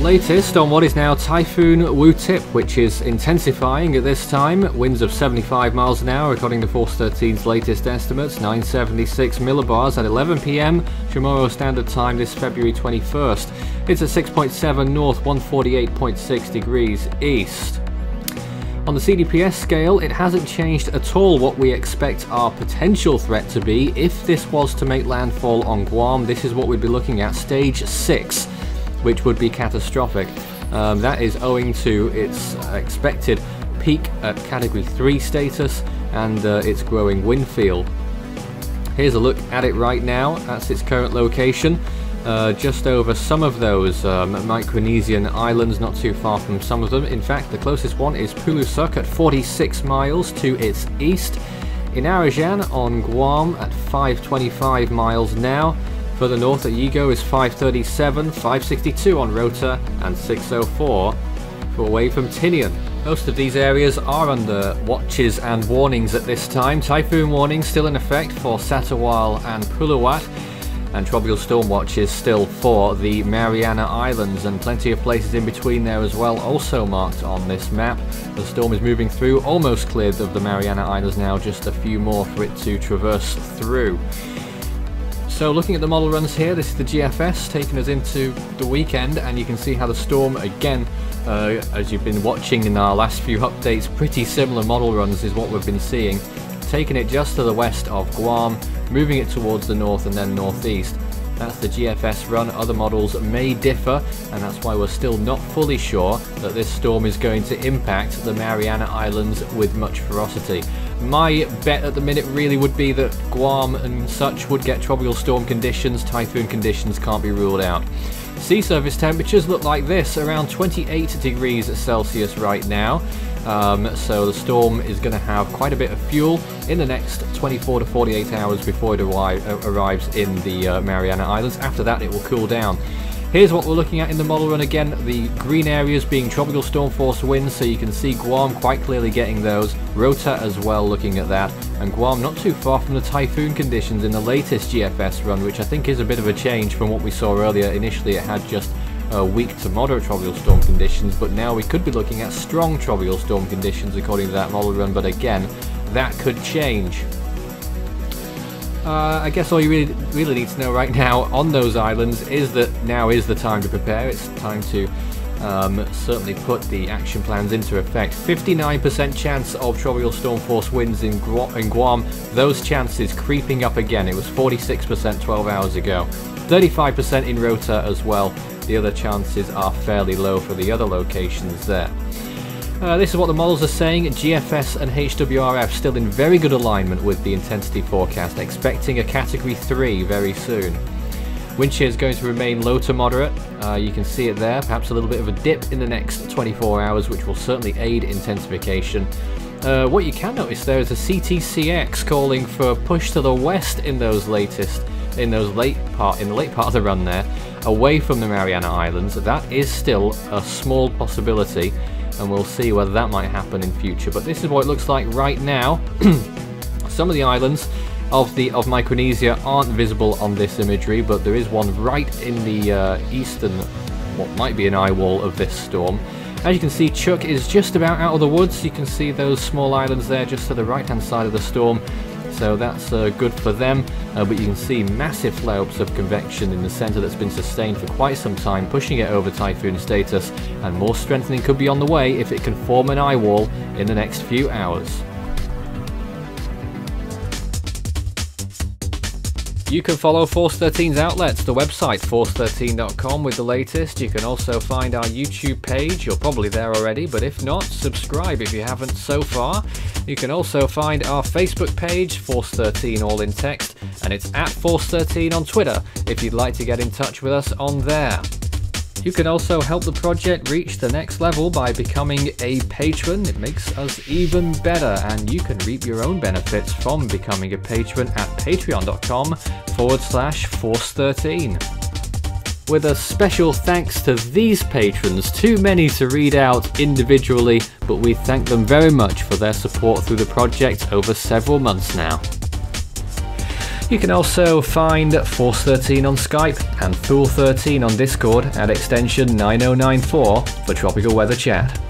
latest on what is now Typhoon Wutip, which is intensifying at this time. Winds of 75 miles an hour according to Force 13's latest estimates, 976 millibars at 11 PM Chamorro Standard Time this February 21st. It's at 6.7 north, 148.6 degrees east. On the CDPS scale, it hasn't changed at all what we expect our potential threat to be. If this was to make landfall on Guam, this is what we'd be looking at, stage 6, which would be catastrophic. That is owing to its expected peak at Category 3 status and its growing wind field. Here's a look at it right now. That's its current location. Just over some of those Micronesian islands, not too far from some of them. In fact, the closest one is Pulusuk at 46 miles to its east. In Arajan on Guam at 525 miles now. Further north at Yigo is 537, 562 on Rota, and 604 for away from Tinian. Most of these areas are under watches and warnings at this time. Typhoon warnings still in effect for Satawal and Puluwat, and tropical storm watches still for the Mariana Islands, and plenty of places in between there as well, also marked on this map. The storm is moving through, almost cleared of the Mariana Islands now, just a few more for it to traverse through. So looking at the model runs here, this is the GFS taking us into the weekend, and you can see how the storm, again, as you've been watching in our last few updates, pretty similar model runs is what we've been seeing. Taking it just to the west of Guam, moving it towards the north and then northeast. That's the GFS run. Other models may differ, and that's why we're still not fully sure that this storm is going to impact the Mariana Islands with much ferocity. My bet at the minute really would be that Guam and such would get tropical storm conditions. Typhoon conditions can't be ruled out. Sea surface temperatures look like this, around 28 degrees Celsius right now. So the storm is going to have quite a bit of fuel in the next 24 to 48 hours before it arrives in the Mariana Islands. After that it will cool down. Here's what we're looking at in the model run again, the green areas being tropical storm force winds, so you can see Guam quite clearly getting those, Rota as well looking at that, and Guam not too far from the typhoon conditions in the latest GFS run, which I think is a bit of a change from what we saw earlier. Initially it had just weak to moderate tropical storm conditions, but now we could be looking at strong tropical storm conditions according to that model run, but again, that could change. I guess all you really need to know right now on those islands is that now is the time to prepare. It's time to certainly put the action plans into effect. 59% chance of tropical storm force winds in Guam. Those chances creeping up again. It was 46% 12 hours ago. 35% in Rota as well. The other chances are fairly low for the other locations there. This is what the models are saying. GFS and HWRF still in very good alignment with the intensity forecast, expecting a Category 3 very soon. Wind shear is going to remain low to moderate. You can see it there, perhaps a little bit of a dip in the next 24 hours, which will certainly aid intensification. What you can notice there is a CTCX calling for a push to the west in the late part of the run there, away from the Mariana Islands. That is still a small possibility, and we'll see whether that might happen in future. But this is what it looks like right now. Some of the islands of Micronesia aren't visible on this imagery, but there is one right in the eastern, what might be an eye wall of this storm. As you can see, Chuuk is just about out of the woods. You can see those small islands there just to the right hand side of the storm. So that's good for them, but you can see massive flare-ups of convection in the centre that's been sustained for quite some time, pushing it over typhoon status, and more strengthening could be on the way if it can form an eye wall in the next few hours. You can follow Force 13's outlets, the website force13.com with the latest. You can also find our YouTube page. You're probably there already, but if not, subscribe if you haven't so far. You can also find our Facebook page, Force 13 all in text, and it's at Force 13 on Twitter if you'd like to get in touch with us on there. You can also help the project reach the next level by becoming a patron. It makes us even better, and you can reap your own benefits from becoming a patron at patreon.com/Force13. With a special thanks to these patrons, too many to read out individually, but we thank them very much for their support through the project over several months now. You can also find Force 13 on Skype and Fool 13 on Discord at extension 9094 for tropical weather chat.